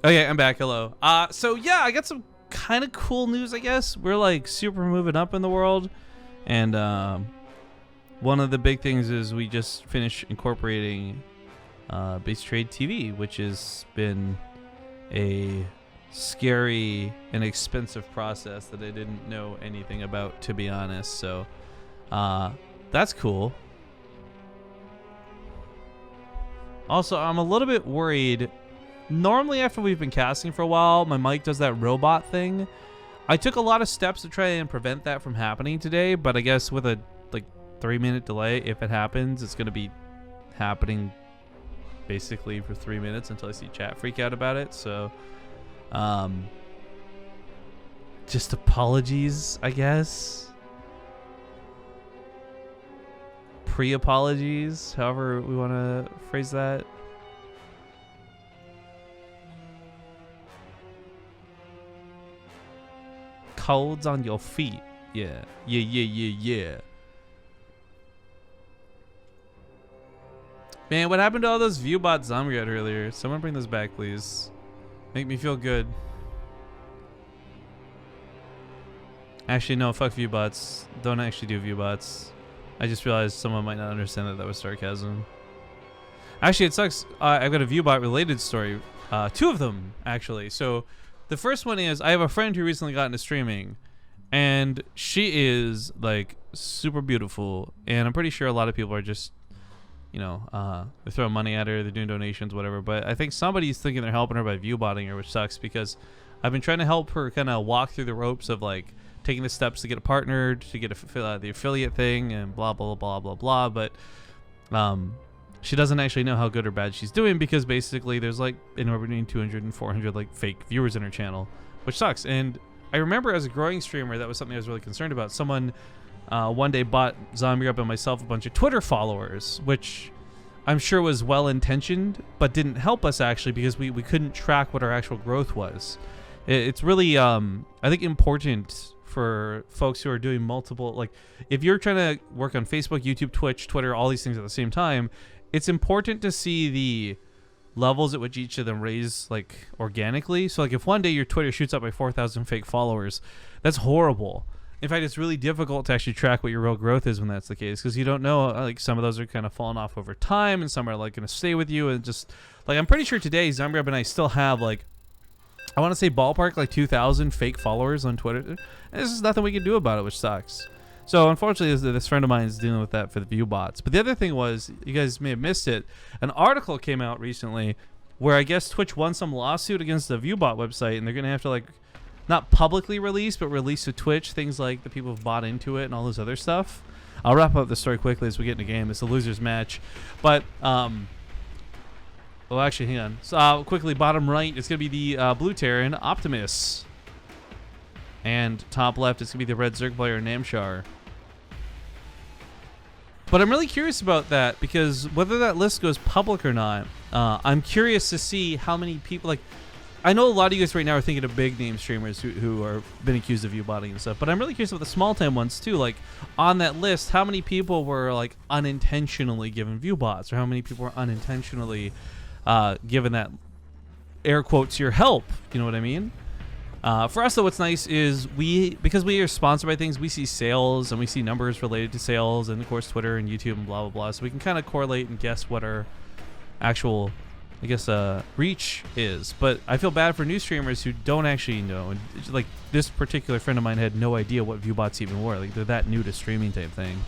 Oh yeah, I'm back. Hello. So yeah, I got some kind of cool news, I guess. We're like super moving up in the world, and one of the big things is we just finished incorporating BaseTradeTV, which has been a scary and expensive process that I didn't know anything about, to be honest. So that's cool. Also, I'm a little bit worried. Normally, after we've been casting for a while, my mic does that robot thing. I took a lot of steps to try and prevent that from happening today, but I guess with a like 3-minute delay, if it happens, it's going to be happening basically for 3 minutes until I see chat freak out about it. So, just apologies, I guess. Pre-apologies, however we want to phrase that. Colds on your feet. Yeah. Man, what happened to all those Viewbot zombie got earlier? Someone bring those back, please. Make me feel good. Actually, no, fuck Viewbots. Don't actually do Viewbots. I just realized someone might not understand that that was sarcasm. Actually, it sucks. I've got a Viewbot related story. 2 of them, actually. So the first one is I have a friend who recently got into streaming, and she is like super beautiful, and I'm pretty sure a lot of people are just, you know, they're throwing money at her, they're doing donations, whatever. But I think somebody's thinking they're helping her by viewbotting her, which sucks because I've been trying to help her kind of walk through the ropes of like taking the steps to get partnered, to get the affiliate thing, and blah blah blah blah blah. But she doesn't actually know how good or bad she's doing because basically there's like anywhere between 200 and 400 like fake viewers in her channel, which sucks. And I remember as a growing streamer, that was something I was really concerned about. Someone one day bought Zombie Up and myself a bunch of Twitter followers, which I'm sure was well-intentioned, but didn't help us actually because we couldn't track what our actual growth was. It's really, I think, important for folks who are doing multiple, like if you're trying to work on Facebook, YouTube, Twitch, Twitter, all these things at the same time, it's important to see the levels at which each of them raise like organically. So like if one day your Twitter shoots up by 4,000 fake followers, that's horrible. In fact, it's really difficult to actually track what your real growth is when that's the case, because you don't know, like some of those are kind of falling off over time and some are like going to stay with you. And just like, I'm pretty sure today Zombie and I still have like, I want to say ballpark like 2,000 fake followers on Twitter. And there's just nothing we can do about it, which sucks. So unfortunately, this friend of mine is dealing with that for the view bots. But the other thing was, you guys may have missed it, an article came out recently where I guess Twitch won some lawsuit against the Viewbot website, and they're going to have to like, not publicly release, but release to Twitch things like the people who've bought into it and all this other stuff. I'll wrap up the story quickly as we get in the game. It's a loser's match. But, well, actually, hang on. So, quickly, bottom right, it's going to be the blue Terran, Optimus. And top left, it's going to be the red Zerg player, Namshar. But I'm really curious about that because whether that list goes public or not, I'm curious to see how many people, like, I know a lot of you guys right now are thinking of big name streamers who are been accused of viewbotting and stuff, but I'm really curious about the small time ones too. Like on that list, how many people were like unintentionally given viewbots, or how many people were unintentionally given that air quotes your help? You know what I mean? For us though, what's nice is because we are sponsored by things, we see sales and we see numbers related to sales, and of course Twitter and YouTube and blah blah blah. So we can kind of correlate and guess what our actual, I guess, reach is. But I feel bad for new streamers who don't actually know. And like this particular friend of mine had no idea what viewbots even were. Like they're that new to streaming type thing.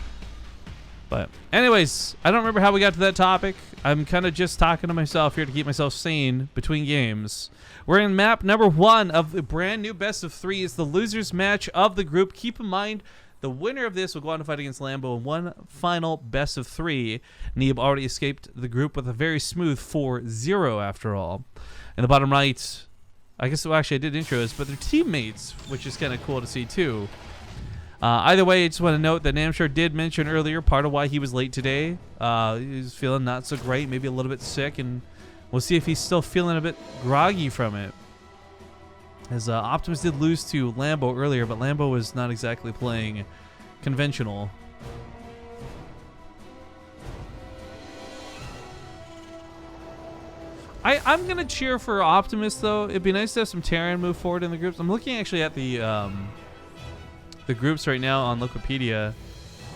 But anyways, I don't remember how we got to that topic. I'm kind of just talking to myself here to keep myself sane between games. We're in map number 1 of the brand new best of 3. It's the losers match of the group. Keep in mind, the winner of this will go on to fight against Lambo in one final best of 3. Neeb already escaped the group with a very smooth 4-0 after all. In the bottom right, I guess, well, actually I did intros, but they're teammates, which is kind of cool to see too. Either way, I just want to note that Namshar did mention earlier part of why he was late today. He was feeling not so great, maybe a little bit sick, and we'll see if he's still feeling a bit groggy from it. As Optimus did lose to Lambo earlier, but Lambo was not exactly playing conventional. I'm gonna cheer for Optimus though. It'd be nice to have some Terran move forward in the groups. I'm looking actually at the groups right now on Wikipedia,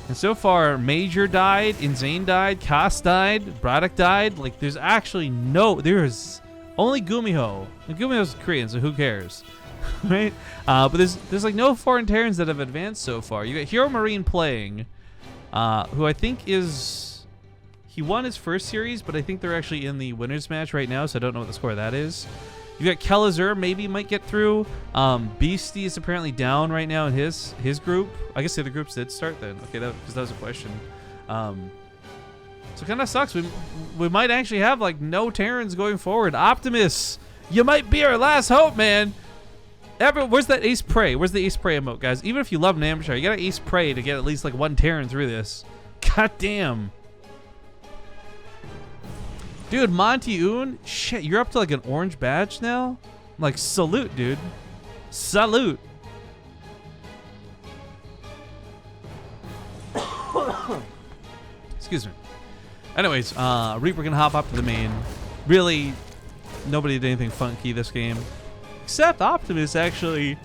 and so far Major died, Insane died, Kass died, Braddock died. Like there's actually there's only Gumiho. And Gumiho's Korean, so who cares, right? But there's like no foreign Terrans that have advanced so far. You got Hero Marine playing, who I think he won his first series, but I think they're actually in the winners match right now, so I don't know what the score of that is. You got Kelazur, maybe might get through. Beastie is apparently down right now in his group. I guess the other groups did start then. Okay, because that was a question. So it kind of sucks. We might actually have like no Terrans going forward. Optimus, you might be our last hope, man. Where's that Ace Prey? Where's the Ace Prey emote, guys? Even if you love Namshar, you gotta Ace Prey to get at least like one Terran through this. God damn. Dude, Monty Un, shit, you're up to like an orange badge now? Like, salute, dude. Salute. Excuse me. Anyways, Reaper can hop up to the main. Really, nobody did anything funky this game. Except Optimus actually...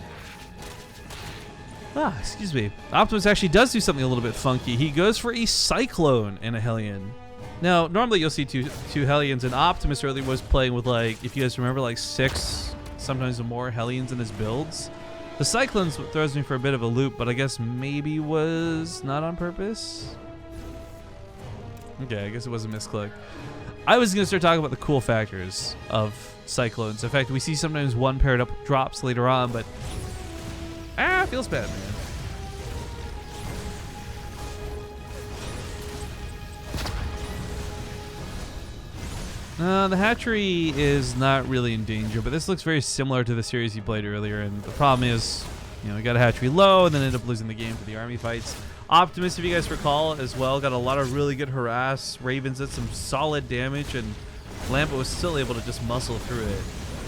excuse me. Optimus actually does do something a little bit funky. He goes for a Cyclone and a Hellion. Now, normally you'll see two Hellions, and Optimus earlier was playing with, like, if you guys remember, like 6, sometimes more Hellions in his builds. The Cyclones throws me for a bit of a loop, but I guess maybe was not on purpose. Okay, I guess it was a misclick. I was going to start talking about the cool factors of Cyclones. In fact, we see sometimes one paired up drops later on, but feels bad, man. The hatchery is not really in danger, but this looks very similar to the series you played earlier, and the problem is, you know, we got a hatchery low and then ended up losing the game for the army fights. Optimus, if you guys recall, as well, got a lot of really good harass. Ravens did some solid damage, and Lambo was still able to just muscle through it.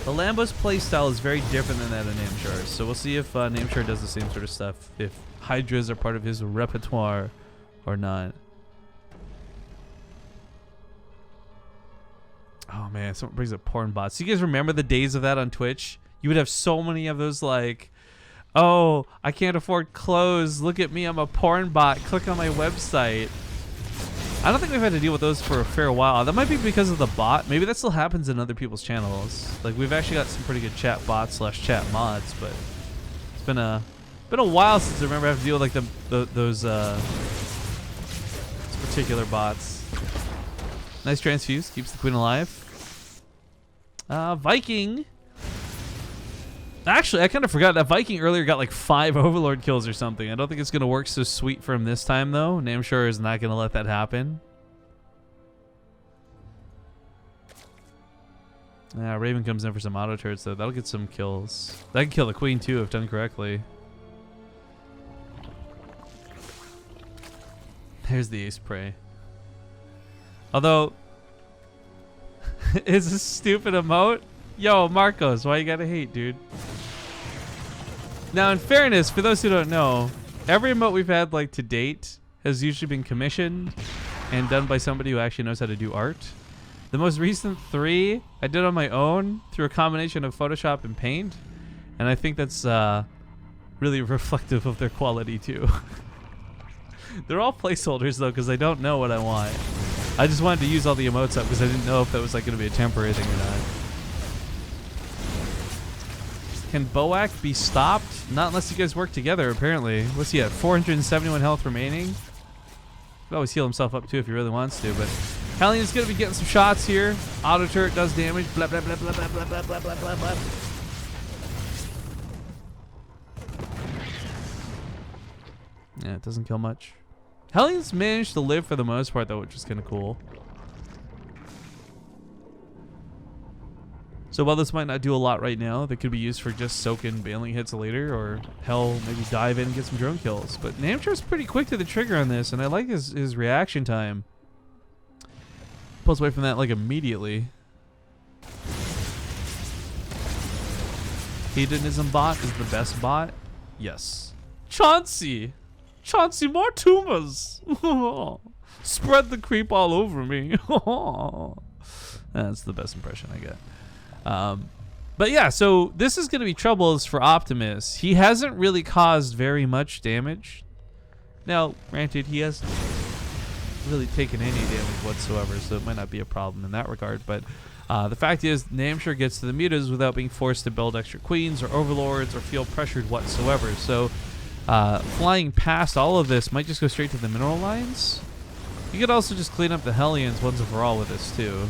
The Lambo's playstyle is very different than that of Namshar's, so we'll see if Namshar does the same sort of stuff, if Hydras are part of his repertoire or not. Oh man, someone brings up porn bots. Do you guys remember the days of that on Twitch? You would have so many of those like, oh, I can't afford clothes. Look at me, I'm a porn bot. Click on my website. I don't think we've had to deal with those for a fair while. That might be because of the bot. Maybe that still happens in other people's channels. Like we've actually got some pretty good chat bots / chat mods, but it's been a while since I remember having to deal with like those particular bots. Nice transfuse, keeps the queen alive. Viking. Actually, I kind of forgot that Viking earlier got like 5 Overlord kills or something. I don't think it's going to work so sweet for him this time, though. Namshar is not going to let that happen. Raven comes in for some auto turrets, though. That'll get some kills. That can kill the queen, too, if done correctly. There's the Ace Prey. Although... it's a stupid emote. Yo, Marcos, why you gotta hate, dude? Now, in fairness, for those who don't know, every emote we've had, like, to date has usually been commissioned and done by somebody who actually knows how to do art. The most recent 3 I did on my own through a combination of Photoshop and Paint, and I think that's really reflective of their quality, too. They're all placeholders, though, because I don't know what I want. I just wanted to use all the emotes up because I didn't know if that was like going to be a temporary thing or not. Can Boak be stopped? Not unless you guys work together, apparently. What's he at? 471 health remaining? He can always heal himself up too if he really wants to, but Hallion's going to be getting some shots here. Auto turret does damage. Blah, blah, blah, blah, blah, blah, blah, blah, blah, blah, blah. Yeah, it doesn't kill much. Hellions managed to live for the most part, though, which is kind of cool. So while this might not do a lot right now, that could be used for just soaking bailing hits later, or hell, maybe dive in and get some drone kills. But Namshar's pretty quick to the trigger on this, and I like his reaction time. Pulls away from that like immediately. Hedonism bot is the best bot? Yes. Chauncey! Chauncey, more tumors! Spread the creep all over me. That's the best impression I get. But yeah, so this is going to be troubles for Optimus. He hasn't really caused very much damage. Now, granted, he hasn't really taken any damage whatsoever, so it might not be a problem in that regard. But the fact is, Namshar gets to the mutas without being forced to build extra queens or overlords or feel pressured whatsoever. So flying past all of this might just go straight to the mineral lines. You could also just clean up the Hellions once and for all with this too.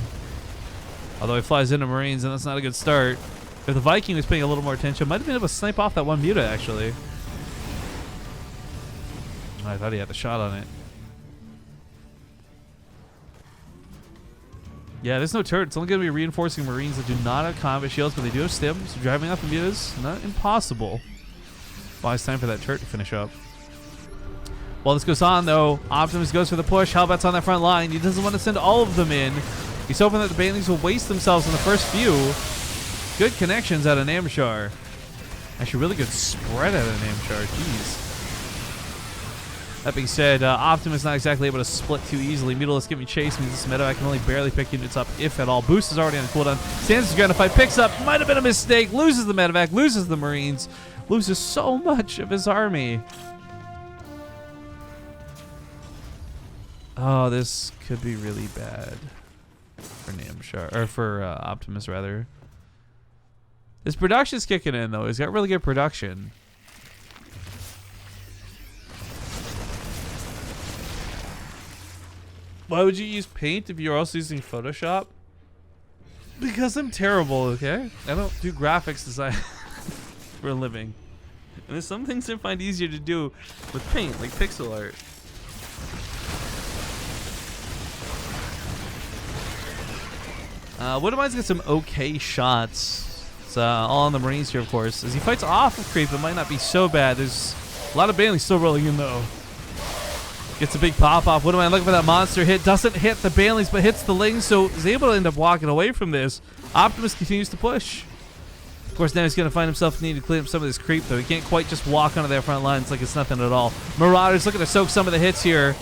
Although he flies into Marines, and that's not a good start. If the Viking was paying a little more attention, might have been able to snipe off that one muta, actually. I thought he had a shot on it. Yeah, there's no turret. It's only going to be reinforcing Marines that do not have combat shields, but they do have stims. So driving out the mutas, not impossible. Well, it's time for that turret to finish up. While this goes on, though, Optimus goes for the push. Halbat's on that front line. He doesn't want to send all of them in. He's hoping that the Banelings will waste themselves in the first few. Good connections out of Namshar. Actually, really good spread out of Namshar. Jeez. That being said, Optimus not exactly able to split too easily. Mutalist giving chase means this medevac can only barely pick units up, if at all. Boost is already on cooldown. Stands his ground to fight, picks up. Might have been a mistake. Loses the medevac, loses the Marines. Loses so much of his army. Oh, this could be really bad for Namshar, or for Optimus rather. His production's kicking in though. He's got really good production. Why would you use paint if you're also using Photoshop? Because I'm terrible, okay? I don't do graphics design for a living. And there's some things I find easier to do with paint, like pixel art. Woodamine's got some okay shots. It's all on the Marines here, of course. As he fights off of creep, it might not be so bad. There's a lot of Banelings still rolling in, though. Gets a big pop-off. Woodamine looking for that monster hit. Doesn't hit the Banelings, but hits the Lings, so is able to end up walking away from this. Optimus continues to push. Of course, now he's going to find himself needing to clean up some of this creep, though. He can't quite just walk onto their front lines like it's nothing at all. Marauders looking to soak some of the hits here.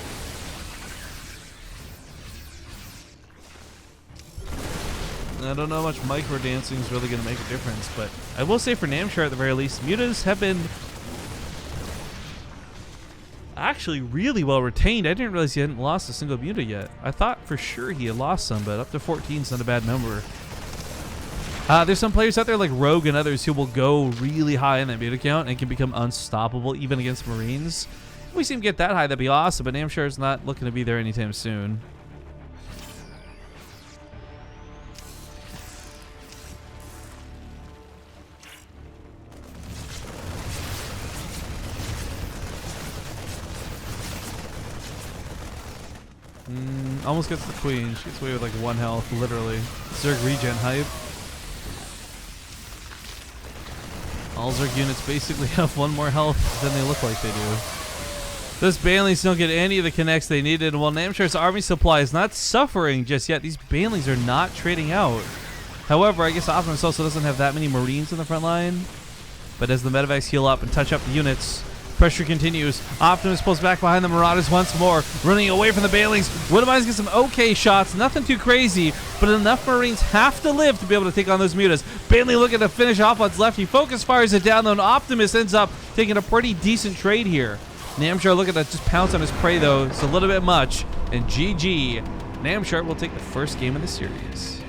I don't know how much micro dancing is really going to make a difference, but I will say for Namshar at the very least, mutas have been actually really well retained. I didn't realize he hadn't lost a single muta yet. I thought for sure he had lost some, but up to 14 is not a bad number. There's some players out there like Rogue and others who will go really high in that muta count and can become unstoppable even against Marines. If we see him get that high, that'd be awesome, but Namshar is not looking to be there anytime soon. Almost gets the queen. She gets away with like 1 health, literally. Zerg regen hype. All Zerg units basically have 1 more health than they look like they do. Those Banelings don't get any of the connects they needed, and while Namshar's army supply is not suffering just yet, these Banelings are not trading out. However, I guess Optimus also doesn't have that many Marines in the front line. But as the medevacs heal up and touch up the units, pressure continues. Optimus pulls back behind the Marauders once more, running away from the Banelings. Woodamine's get some okay shots, nothing too crazy, but enough Marines have to live to be able to take on those mutas. Bailey looking to finish off what's left. He focus fires it down, though, and Optimus ends up taking a pretty decent trade here. Namshar looking to just pounce on his prey, though. It's a little bit much, and GG. Namshar will take the first game of the series.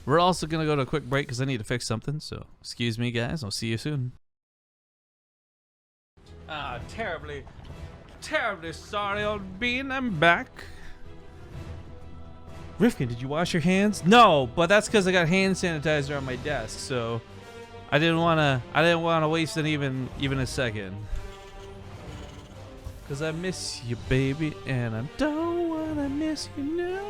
We're also going to go to a quick break because I need to fix something, so excuse me, guys. I'll see you soon. Terribly sorry, old bean. I'm back. Rifkin, did you wash your hands? No, but that's because I got hand sanitizer on my desk, so I didn't want to waste it even a second. Cause I miss you, baby, and I don't wanna miss you now.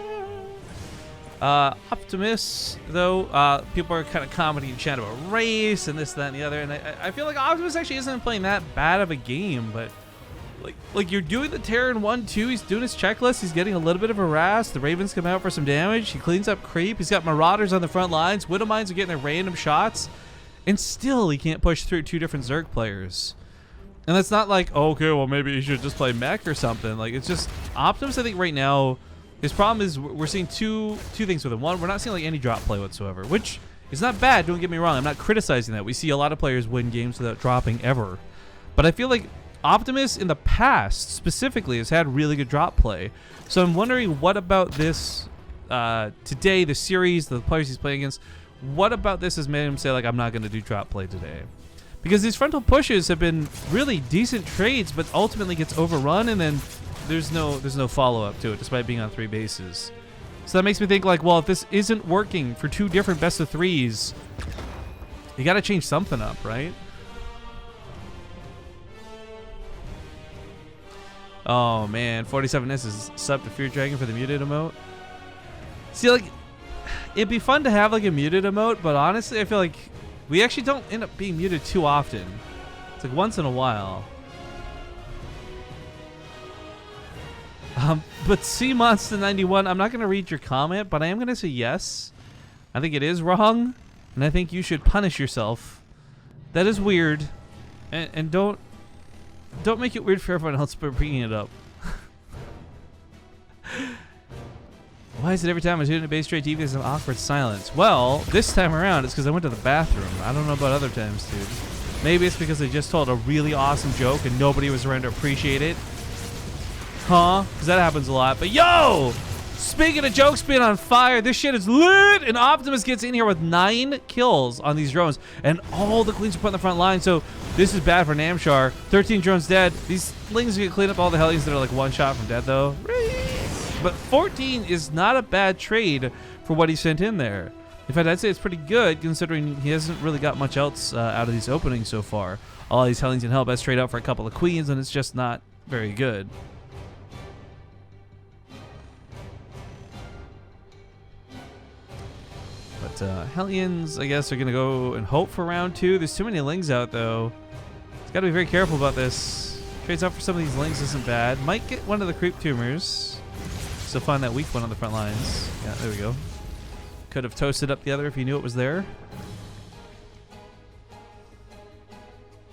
Optimus, though, people are kind of commenting in chat about race and this, that, and the other, and I feel like Optimus actually isn't playing that bad of a game, but like you're doing the Terran 1-2, he's doing his checklist, he's getting a little bit of harass, the Ravens come out for some damage, he cleans up creep, he's got Marauders on the front lines, Widowmines are getting their random shots, and still he can't push through 2 different Zerg players. And that's not like, oh, okay, well maybe he should just play mech or something. Like, it's just Optimus, I think right now, His problem is we're seeing two things with him. One, we're not seeing like any drop play whatsoever, which is not bad. Don't get me wrong. I'm not criticizing that. We see a lot of players win games without dropping ever. But I feel like Optimus in the past specifically has had really good drop play. So I'm wondering what about this today, the series, the players he's playing against, what about this has made him say like, I'm not going to do drop play today? Because these frontal pushes have been really decent trades, but ultimately gets overrun, and then there's no follow-up to it, despite being on 3 bases. So that makes me think like, well, if this isn't working for 2 different best of 3s, you got to change something up, right? Oh man, 47S is sub to Fear Dragon for the muted emote. See, like, it'd be fun to have like a muted emote, but honestly, I feel like we actually don't end up being muted too often. It's like once in a while. But CMonster91, I'm not going to read your comment, but I am going to say yes. I think it is wrong, and I think you should punish yourself. That is weird, and don't make it weird for everyone else by bringing it up. Why is it every time I tune into BaseTradeTV there's an awkward silence? Well, this time around it's because I went to the bathroom. I don't know about other times, dude. Maybe it's because I just told a really awesome joke and nobody was around to appreciate it. Huh? Because that happens a lot. But yo! Speaking of jokes being on fire, this shit is lit! And Optimus gets in here with 9 kills on these drones. And all the queens are put in the front line, so this is bad for Namshar. 13 drones dead. These lings can clean up all the Hellions that are like 1 shot from dead, though. But 14 is not a bad trade for what he sent in there. In fact, I'd say it's pretty good, considering he hasn't really got much else out of these openings so far. All these Hellions can help us trade out for a couple of queens, and it's just not very good. But Hellions, I guess, are going to go and hope for round 2. There's too many lings out, though. He's got to be very careful about this. Trades out for some of these lings isn't bad. Might get one of the creep tumors. So find that weak one on the front lines. Yeah, there we go. Could have toasted up the other if he knew it was there.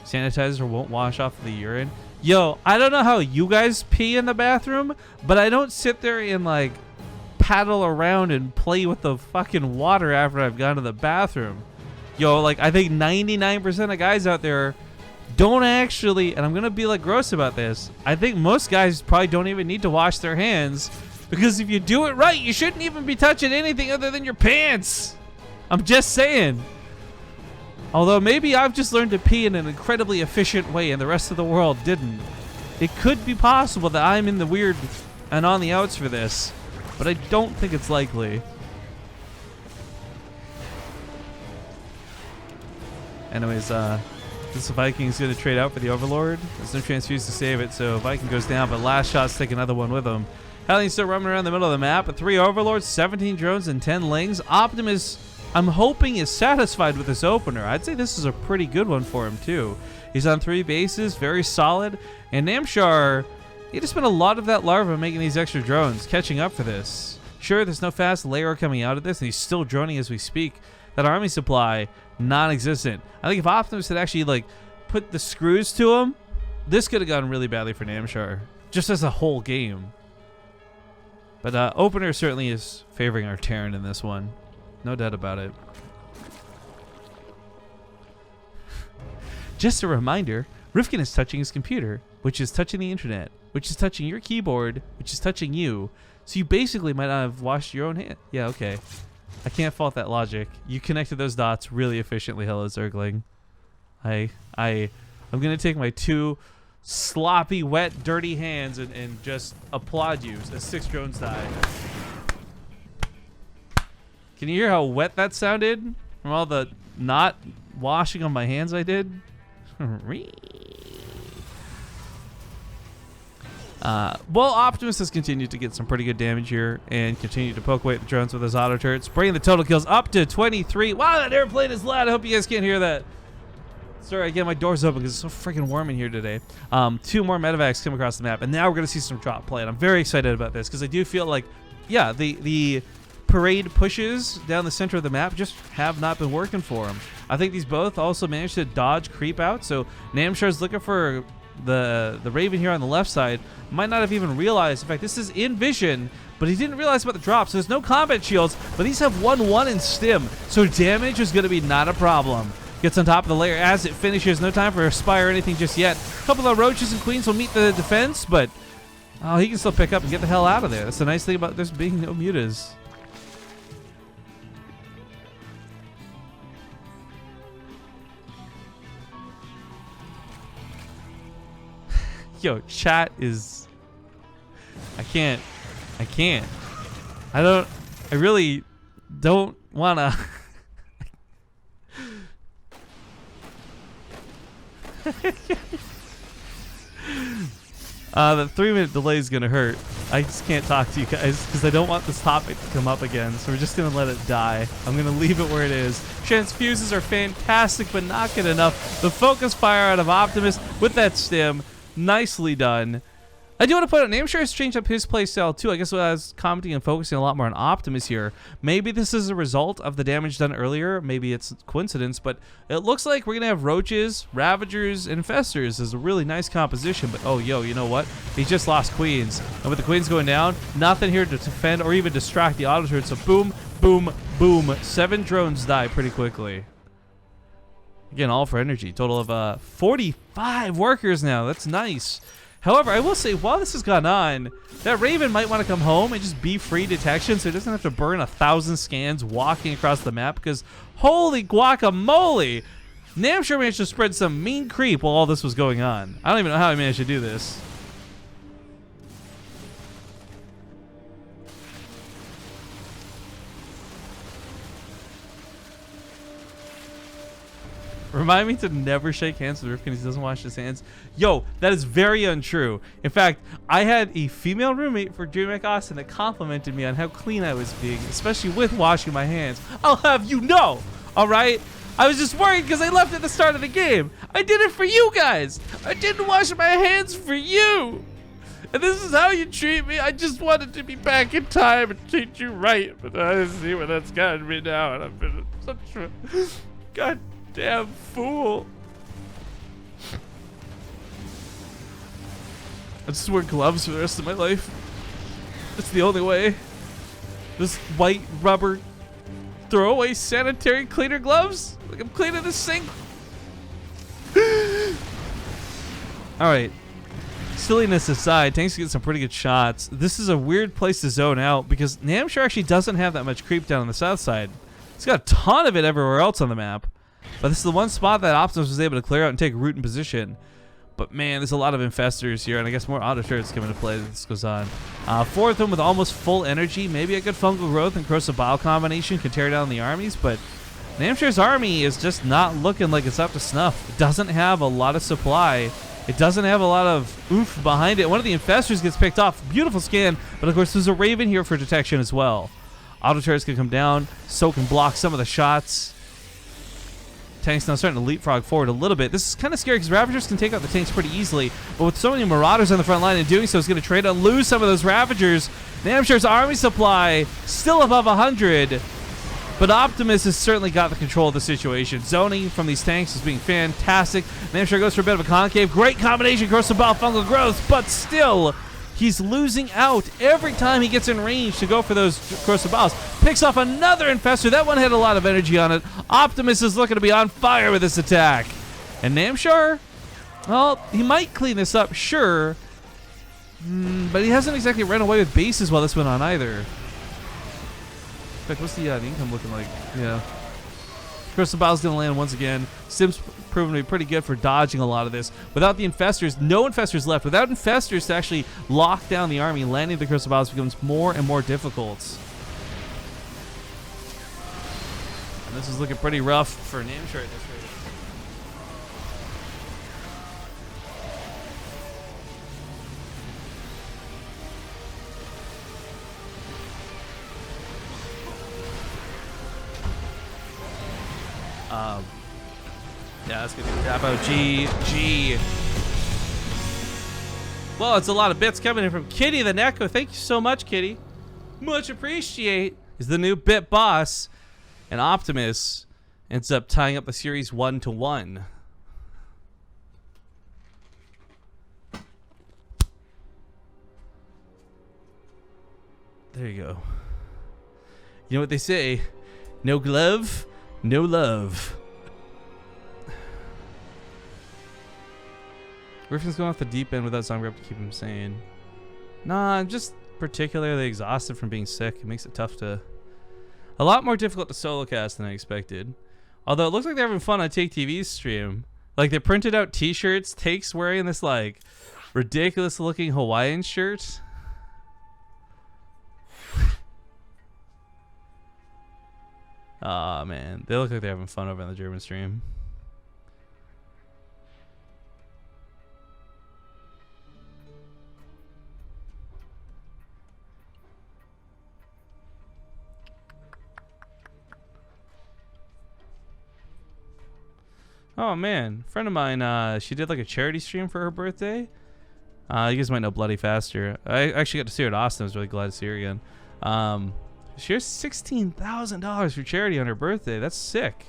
Sanitizer won't wash off the urine. Yo, I don't know how you guys pee in the bathroom, but I don't sit there and like paddle around and play with the fucking water after I've gone to the bathroom. Yo, like I think 99% of guys out there don't actually, and I'm gonna be like gross about this, I think most guys probably don't even need to wash their hands, because if you do it right, you shouldn't even be touching anything other than your pants. I'm just saying. Although maybe I've just learned to pee in an incredibly efficient way and the rest of the world didn't. It could be possible that I'm in the weird and on the outs for this, but I don't think it's likely. Anyways, this Viking's going to trade out for the Overlord. There's no transfuse to save it, so Viking goes down, but last shot's take another one with him. Hellions still roaming around the middle of the map, but 3 Overlords, 17 drones, and 10 lings. Optimus, I'm hoping, is satisfied with this opener. I'd say this is a pretty good one for him, too. He's on 3 bases, very solid, and Namshar, he just spent a lot of that larva making these extra drones, catching up for this. Sure, there's no fast layer coming out of this, and he's still droning as we speak. That army supply, non-existent. I think if Optimus had actually like put the screws to him, this could have gone really badly for Namshar, just as a whole game. But opener certainly is favoring our Terran in this one. No doubt about it. Just a reminder, Rifkin is touching his computer, which is touching the internet, which is touching your keyboard, which is touching you. So you basically might not have washed your own hand. Yeah, okay. I can't fault that logic. You connected those dots really efficiently, Hello Zergling. I'm gonna take my 2 sloppy, wet, dirty hands and just applaud you as 6 drones die. Can you hear how wet that sounded from all the not washing on my hands I did? Well, Optimus has continued to get some pretty good damage here and continue to poke away at the drones with his auto turrets, bringing the total kills up to 23. Wow, that airplane is loud. I hope you guys can't hear that. Sorry, again, my door's open because it's so freaking warm in here today. 2 more medevacs come across the map, and now we're going to see some drop play, and I'm very excited about this because I do feel like, yeah, the parade pushes down the center of the map just have not been working for him. I think these both also managed to dodge creep out, so Namshar's looking for the Raven here on the left side. Might not have even realized, in fact, this is in vision, but he didn't realize about the drops. So there's no combat shields, but these have 1-1 in stim, so damage is going to be not a problem. Gets on top of the layer as it finishes. No time for a spire or anything just yet. A couple of roaches and queens will meet the defense, but oh, he can still pick up and get the hell out of there. That's the nice thing about there being no mutas. Yo, chat is... I really don't wanna... The 3-minute delay is gonna hurt. I just can't talk to you guys because I don't want this topic to come up again, so we're just gonna let it die. I'm gonna leave it where it is. Transfuses are fantastic, but not good enough. The focus fire out of Optimus with that stim, nicely done. I do want to point out, Namshar has changed up his playstyle too. I guess I was commenting and focusing a lot more on Optimus here. Maybe this is a result of the damage done earlier. Maybe it's coincidence, but it looks like we're going to have Roaches, Ravagers, and Infestors as a really nice composition. But oh, yo, you know what? He just lost Queens. And with the Queens going down, nothing here to defend or even distract the auto turret. So boom, boom, boom. 7 drones die pretty quickly. Again, all for energy. Total of 45 workers now. That's nice. However, I will say, while this has gone on, that Raven might want to come home and just be free detection so he doesn't have to burn 1,000 scans walking across the map, because holy guacamole, Namshar managed to spread some mean creep while all this was going on. I don't even know how he managed to do this. Remind me to never shake hands with Rifkin because he doesn't wash his hands. Yo, that is very untrue. In fact, I had a female roommate for DreamHack Austin that complimented me on how clean I was being, especially with washing my hands. I'll have you know, all right? I was just worried because I left at the start of the game. I did it for you guys. I didn't wash my hands for you. And this is how you treat me? I just wanted to be back in time and treat you right. But I see where that's gotten me now, and I've been such a goddamn fool. I just wear gloves for the rest of my life. It's the only way. This white rubber throwaway sanitary cleaner gloves? Like I'm cleaning the sink. Alright. Silliness aside, Tanks get some pretty good shots. This is a weird place to zone out because Namshar actually doesn't have that much creep down on the south side. He's got a ton of it everywhere else on the map. But this is the one spot that Optimus was able to clear out and take root in position. But man, there's a lot of infestors here, and I guess more auto turrets come into play as this goes on. 4 of them with almost full energy. Maybe a good fungal growth and corrosive bile combination can tear down the armies, but Namshar's army is just not looking like it's up to snuff. It doesn't have a lot of supply. It doesn't have a lot of oomph behind it. One of the infestors gets picked off. Beautiful scan, but of course there's a Raven here for detection as well. Auto turrets can come down, so can block some of the shots. Tanks now starting to leapfrog forward a little bit. This is kind of scary because Ravagers can take out the tanks pretty easily, but with so many Marauders on the front line and doing so, it's going to trade and lose some of those Ravagers. Namshar's army supply still above 100, but Optimus has certainly got the control of the situation. Zoning from these tanks is being fantastic. Namshar goes for a bit of a concave. Great combination, corrosive bile fungal growth, but still, he's losing out every time he gets in range to go for those corrosive biles. Picks off another infestor. That one had a lot of energy on it. Optimus is looking to be on fire with this attack. And Namshar, well, he might clean this up, sure. But he hasn't exactly run away with bases while this went on either. In fact, what's the income looking like? Yeah. Corrosive bile's going to land once again. Sim's proven to be pretty good for dodging a lot of this. Without the infestors, no infestors left. Without infestors to actually lock down the army, landing the corrosive biles becomes more and more difficult. And this is looking pretty rough for Namshar at this rate. Yeah, that's gonna be tap out. GG. Well, it's a lot of bits coming in from Kitty the Neko. Thank you so much, Kitty. Much appreciate. Is the new bit boss. And Optimus ends up tying up the series 1-1. There you go. You know what they say? No glove, no love. Rifkin's going off the deep end without zombie up to keep him sane. Nah, I'm just particularly exhausted from being sick. It makes it tough to... A lot more difficult to solo cast than I expected. Although it looks like they're having fun on TaKeTV's stream. Like, they printed out t-shirts. Take's wearing this, like, ridiculous looking Hawaiian shirt. Aw, man. They look like they're having fun over on the German stream. Oh man, a friend of mine, she did like a charity stream for her birthday. You guys might know Bloody Faster. I actually got to see her at Austin. I was really glad to see her again. She has $16,000 for charity on her birthday. That's sick.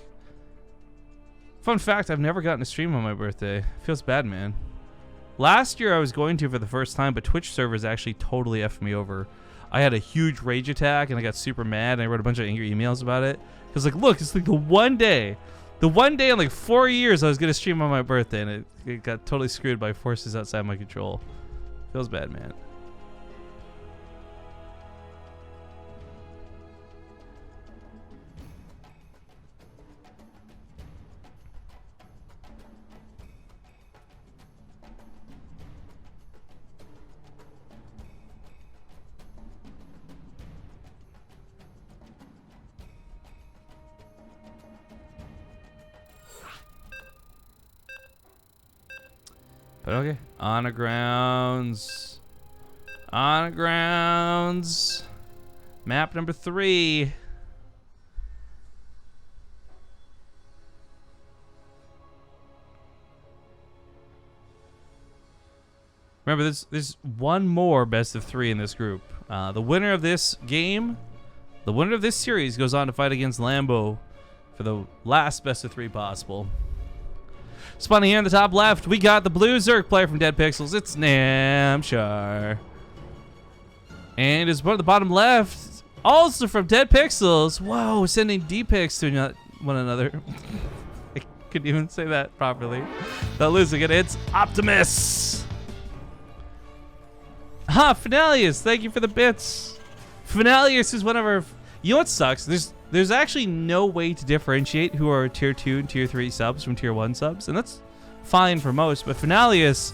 Fun fact, I've never gotten a stream on my birthday. Feels bad, man. Last year I was going to for the first time, but Twitch servers actually totally effed me over. I had a huge rage attack and I got super mad and I wrote a bunch of angry emails about it. Cause like, look, it's like the one day in like 4 years I was gonna stream on my birthday, and it got totally screwed by forces outside my control. Feels bad, man. But okay, on the grounds. On the grounds. Map number 3. Remember, there's one more best of 3 in this group. The winner of this game, the winner of this series, goes on to fight against Lambo for the last best of 3 possible. Spawning here in the top left, we got the blue Zerg player from Dead Pixels. It's Namshar. And his one at the bottom left, also from Dead Pixels. Whoa, sending D-pics to one another. I couldn't even say that properly. Not losing it, it's Optimus. Finalius, thank you for the bits. Finalius is one of our... You know what sucks? There's actually no way to differentiate who are tier 2 and tier 3 subs from tier 1 subs, and that's fine for most. But Finalius,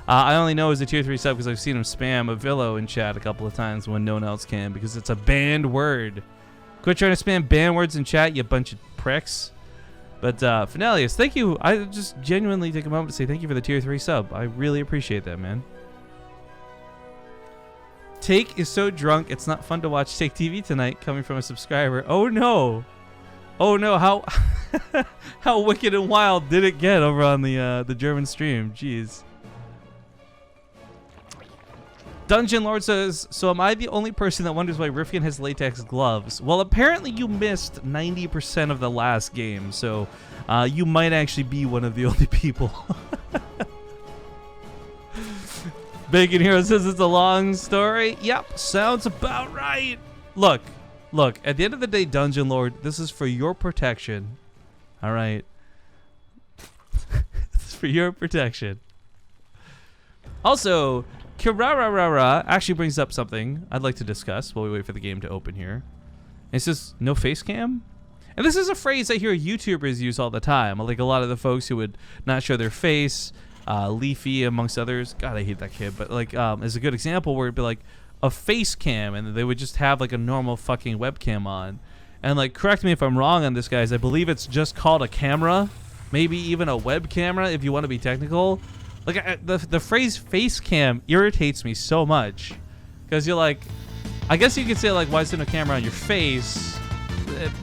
I only know is a tier 3 sub because I've seen him spam a Villo in chat a couple of times when no one else can, because it's a banned word. Quit trying to spam banned words in chat, you bunch of pricks. But Finalius, thank you. I just genuinely take a moment to say thank you for the tier 3 sub. I really appreciate that, man. Take is so drunk, it's not fun to watch TaKeTV tonight, coming from a subscriber. Oh no. Oh no, how how wicked and wild did it get over on the German stream? Jeez. Dungeon Lord says, so am I the only person that wonders why Rifkin has latex gloves? Well, apparently you missed 90% of the last game, so you might actually be one of the only people. Bacon Hero says it's a long story. Yep, sounds about right. Look, at the end of the day, Dungeon Lord, this is for your protection. All right. This is for your protection. Also, Kirararara actually brings up something I'd like to discuss while we wait for the game to open here. It says, no face cam? And this is a phrase I hear YouTubers use all the time. Like a lot of the folks who would not show their face. Leafy amongst others. God, I hate that kid. But like, is a good example where it'd be like a face cam, and they would just have like a normal fucking webcam on. And like, correct me if I'm wrong on this, guys. I believe it's just called a camera, maybe even a web camera if you want to be technical. Like the phrase face cam irritates me so much because you're like, I guess you could say like, why is there no camera on your face?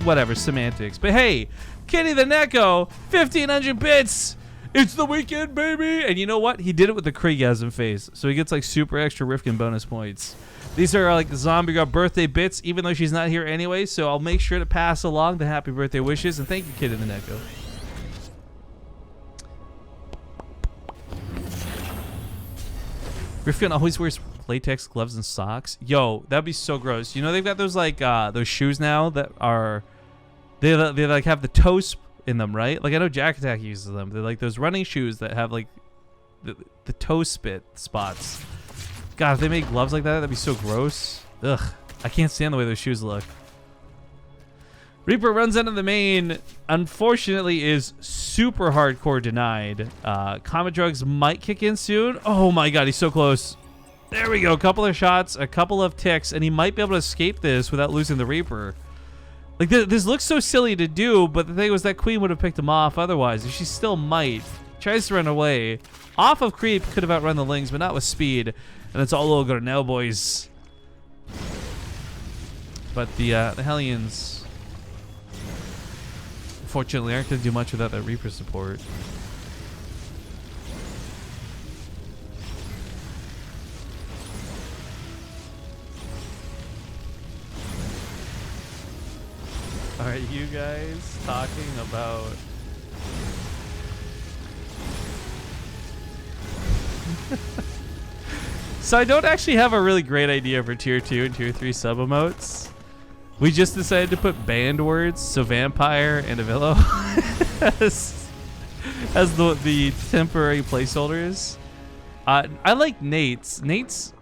Whatever, semantics. But hey, Kitty the Neko, 1,500 bits. It's the weekend, baby! And you know what? He did it with the Kriegasm face. So he gets like super extra Rifkin bonus points. These are like the Zombie Girl birthday bits, even though she's not here anyway. So I'll make sure to pass along the happy birthday wishes. And thank you, Kid in the Neko. Rifkin always wears like latex gloves and socks. Yo, that'd be so gross. You know they've got those like those shoes now that are they like have the toe in them, right? Like I know Jack Attack uses them. They're like those running shoes that have like the toe spit spots. God, if they made gloves like that, that'd be so gross. Ugh, I can't stand the way those shoes look. Reaper runs into the main. Unfortunately, is super hardcore denied. Comet drugs might kick in soon. Oh my god, he's so close. There we go. A couple of shots, a couple of ticks, and he might be able to escape this without losing the Reaper. Like this looks so silly to do, but the thing was that Queen would have picked him off otherwise. She still might. Tries to run away. Off of creep, could have outrun the Lings, but not with speed. And it's all over now, boys. But the Hellions, unfortunately, aren't going to do much without that Reaper support. Are you guys talking about... So I don't actually have a really great idea for tier 2 and tier 3 sub emotes. We just decided to put banned words, so vampire and Avillo as the temporary placeholders. I like Nate's. Nate's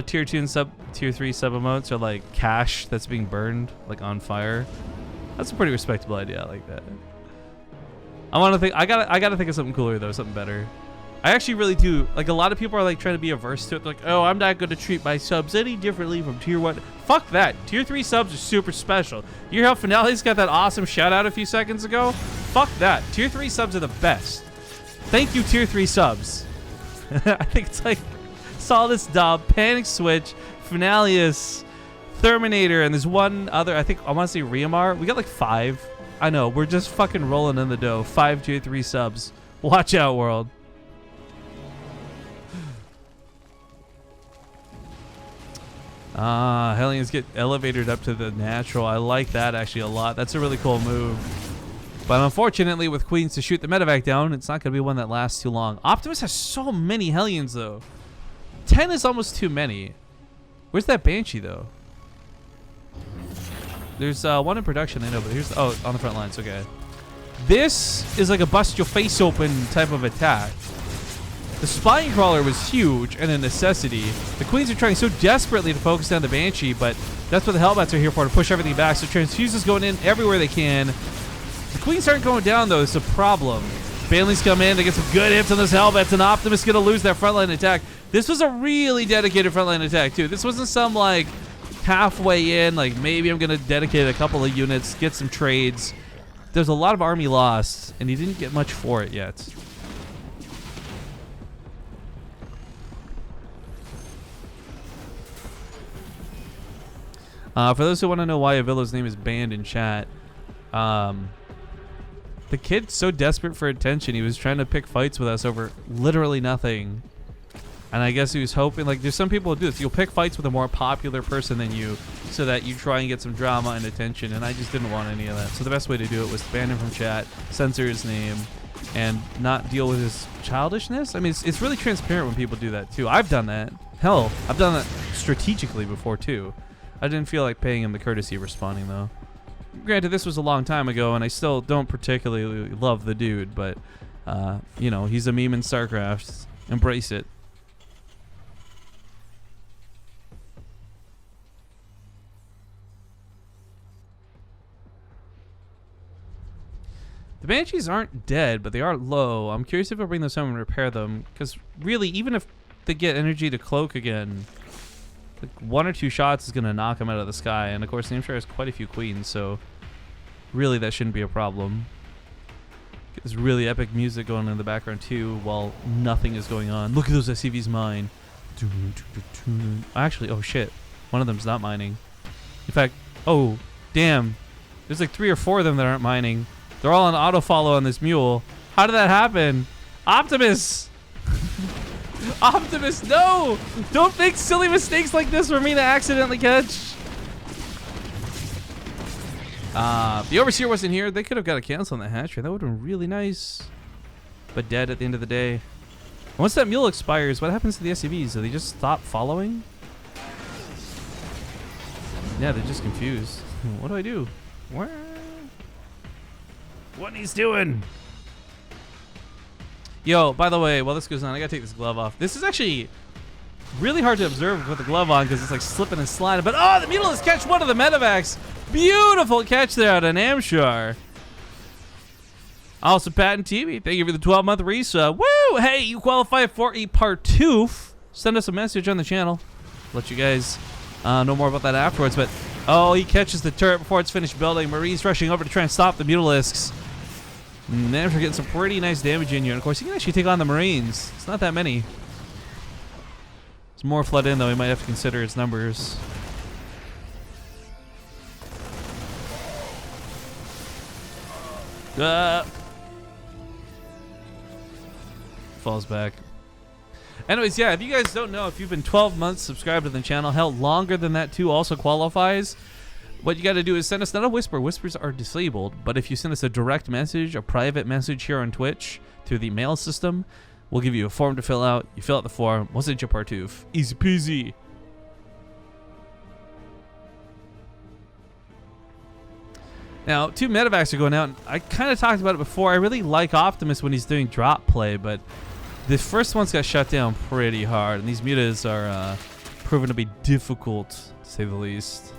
tier 2 and tier 3 sub emotes are like cash that's being burned like on fire. That's a pretty respectable idea. I like that. I gotta think of something cooler though, something better. I actually really do. Like, a lot of people are like trying to be averse to it. They're like, oh, I'm not going to treat my subs any differently from tier 1. Fuck that. Tier 3 subs are super special. You hear how Finale's got that awesome shout out a few seconds ago? Fuck that. Tier 3 subs are the best. Thank you, tier 3 subs. I think it's like Solidus Dub, Panic Switch, Finalius, Terminator, and there's one other. I think I want to say Riamar. We got like 5. I know. We're just fucking rolling in the dough. 5 tier 3 subs. Watch out, world. Hellions get elevated up to the natural. I like that actually a lot. That's a really cool move. But unfortunately, with Queens to shoot the medevac down, it's not going to be one that lasts too long. Optimus has so many Hellions, though. 10 is almost too many. Where's that Banshee, though? There's one in production, I know, but here's... Oh, on the front lines, okay. This is like a bust your face open type of attack. The Spine Crawler was huge and a necessity. The Queens are trying so desperately to focus down the Banshee, but that's what the Hellbats are here for, to push everything back. So Transfuse's going in everywhere they can. The Queens aren't going down, though. It's a problem. Banley's come in. They get some good hits on those Hellbats, and Optimus going to lose that frontline attack. This was a really dedicated frontline attack, too. This wasn't some, like, halfway in, like, maybe I'm going to dedicate a couple of units, get some trades. There's a lot of army lost, and he didn't get much for it yet. For those who want to know why Avillo's name is banned in chat, the kid's so desperate for attention, he was trying to pick fights with us over literally nothing. And I guess he was hoping, like, there's some people who do this. You'll pick fights with a more popular person than you so that you try and get some drama and attention, and I just didn't want any of that. So the best way to do it was to ban him from chat, censor his name, and not deal with his childishness. I mean, it's really transparent when people do that, too. I've done that. Hell, I've done that strategically before, too. I didn't feel like paying him the courtesy of responding, though. Granted, this was a long time ago, and I still don't particularly love the dude, but, you know, he's a meme in StarCraft. Embrace it. The Banshees aren't dead, but they are low. I'm curious if I'll bring those home and repair them, because really, even if they get energy to cloak again, like 1 or 2 shots is going to knock them out of the sky. And of course, Namshar has quite a few queens, so really that shouldn't be a problem. Get this really epic music going in the background too, while nothing is going on. Look at those SCVs mine. Actually, oh shit, one of them's not mining. In fact, oh damn, there's like 3 or 4 of them that aren't mining. They're all on auto follow on this mule. How did that happen? Optimus! Optimus, no! Don't make silly mistakes like this for me to accidentally catch. The Overseer wasn't here. They could have got a cancel on the hatchery. That would have been really nice. But dead at the end of the day. Once that mule expires, what happens to the SCVs? Do they just stop following? Yeah, they're just confused. What do I do? What he's doing? Yo, by the way, while this goes on, I gotta take this glove off. This is actually really hard to observe with the glove on because it's like slipping and sliding. But oh, the Mutila's catch one of the medevacs. Beautiful catch there out of Namshar. Also, TaKeTV, thank you for the 12-month resub. Woo! Hey, you qualify for a Partoof. Send us a message on the channel. Let you guys know more about that afterwards. But oh, he catches the turret before it's finished building. Marines rushing over to try and stop the Mutalisks. Namshar getting some pretty nice damage in you. And of course, he can actually take on the Marines. It's not that many. There's more flood in, though. He might have to consider his numbers. Falls back. Anyways, yeah, if you guys don't know, if you've been 12 months subscribed to the channel, hell, longer than that too also qualifies. What you got to do is send us not a whisper. Whispers are disabled. But if you send us a direct message, a private message here on Twitch through the mail system, we'll give you a form to fill out. You fill out the form. We'll send you a Partoof. Easy peasy. Now, 2 medevacs are going out. I kind of talked about it before. I really like Optimus when he's doing drop play, but the first one's got shut down pretty hard, and these mutas are proven to be difficult, to say the least.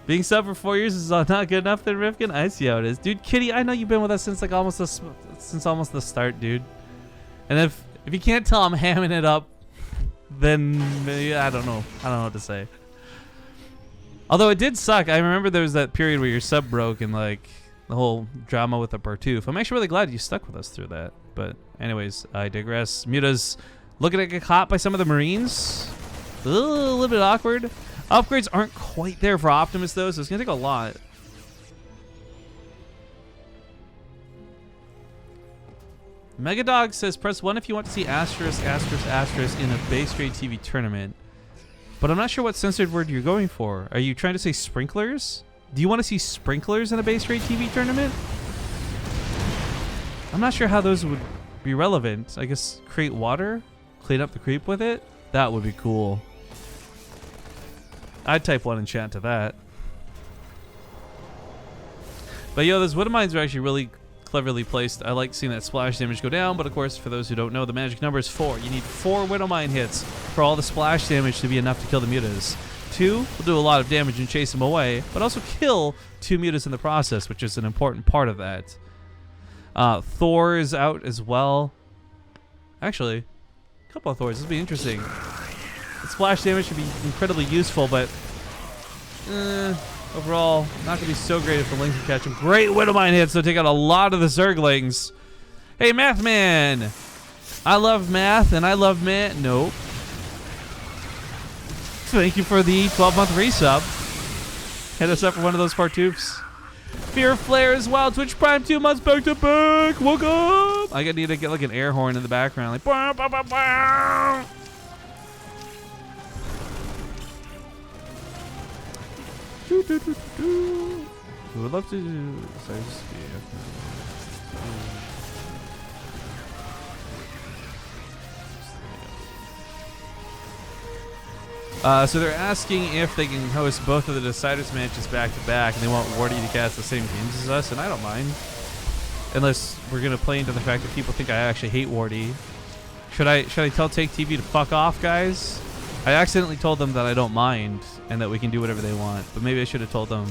Being sub for 4 years is not good enough then, Rifkin? I see how it is. Dude, Kitty, I know you've been with us since like almost the start, dude. And if you can't tell I'm hamming it up, then I don't know. I don't know what to say. Although it did suck. I remember there was that period where your sub broke and like the whole drama with the Partoof. I'm actually really glad you stuck with us through that. But anyways, I digress. Muta's looking to get caught by some of the Marines. A little bit awkward. Upgrades aren't quite there for Optimus though, so it's gonna take a lot. Megadog says press 1 if you want to see asterisk asterisk asterisk in a BaseTradeTV tournament. But I'm not sure what censored word you're going for. Are you trying to say sprinklers? Do you want to see sprinklers in a BaseTradeTV tournament? I'm not sure how those would be relevant. I guess create water, clean up the creep with it. That would be cool. I'd type 1 in chat to that. But yo, those widow mines are actually really cleverly placed. I like seeing that splash damage go down, but of course, for those who don't know, the magic number is 4. You need 4 widow mine hits for all the splash damage to be enough to kill the mutas. 2 will do a lot of damage and chase them away, but also kill 2 mutas in the process, which is an important part of that. Thor is out as well. Actually, a couple of Thors. This will be interesting. The splash damage should be incredibly useful, but overall, not going to be so great if the Lings can catch him. Great widow mine hits, so take out a lot of the Zerglings. Hey, Math Man. I love math, and I love math. Nope. Thank you for the 12-month resub. Hit us up for one of those Partoofs. Fear Flare as well. Twitch Prime 2 months back to back. Welcome. I need to get like an air horn in the background, like. Bah, bah, bah, bah. We would love to do. So they're asking if they can host both of the Deciders matches back to back, and they want Wardy to cast the same games as us, and I don't mind. Unless we're gonna play into the fact that people think I actually hate Wardy. Should I tell TaKeTV to fuck off, guys? I accidentally told them that I don't mind and that we can do whatever they want, but maybe I should have told them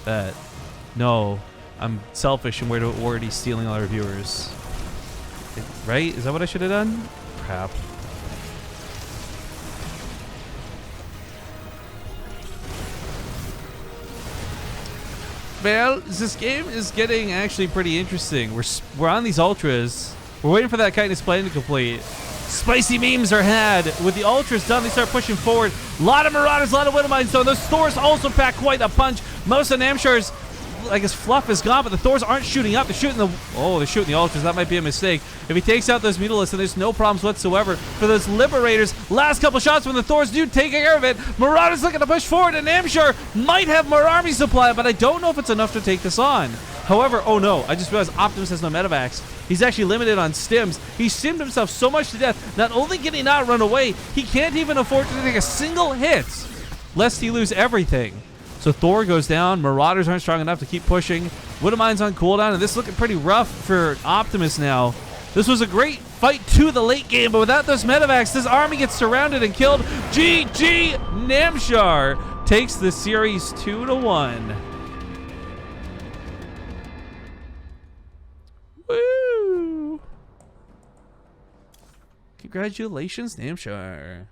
that no, I'm selfish and we're already stealing all our viewers. Right? Is that what I should have done? Crap. Well, this game is getting actually pretty interesting. We're on these ultras. We're waiting for that chitinous plane to complete. Spicy memes are had. With the ultras done, they start pushing forward. A lot of Marauders, a lot of widow mines. So those Thors also pack quite a punch. Most of Namshar's, I guess, fluff is gone, but the Thors aren't shooting up. They're shooting the... Oh, they're shooting the ultras. That might be a mistake. If he takes out those Mutalisks, then there's no problems whatsoever for those Liberators. Last couple shots when the Thors do take care of it. Marauders looking to push forward, and Namshar might have more army supply, but I don't know if it's enough to take this on. However, oh no, I just realized Optimus has no medevacs. He's actually limited on stims. He stimmed himself so much to death. Not only can he not run away, he can't even afford to take a single hit, lest he lose everything. So Thor goes down. Marauders aren't strong enough to keep pushing. Widowmine's on cooldown, and this is looking pretty rough for Optimus now. This was a great fight to the late game, but without those medevacs, this army gets surrounded and killed. GG! Namshar takes the series 2-1. Woo! Congratulations, Namshar.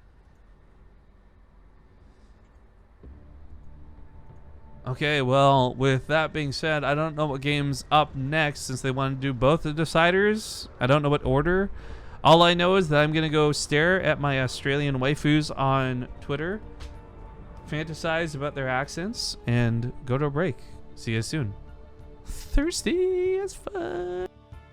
Okay, well, with that being said, I don't know what game's up next since they want to do both the deciders. I don't know what order. All I know is that I'm going to go stare at my Australian waifus on Twitter, fantasize about their accents, and go to a break. See you soon. Thirsty as fuck.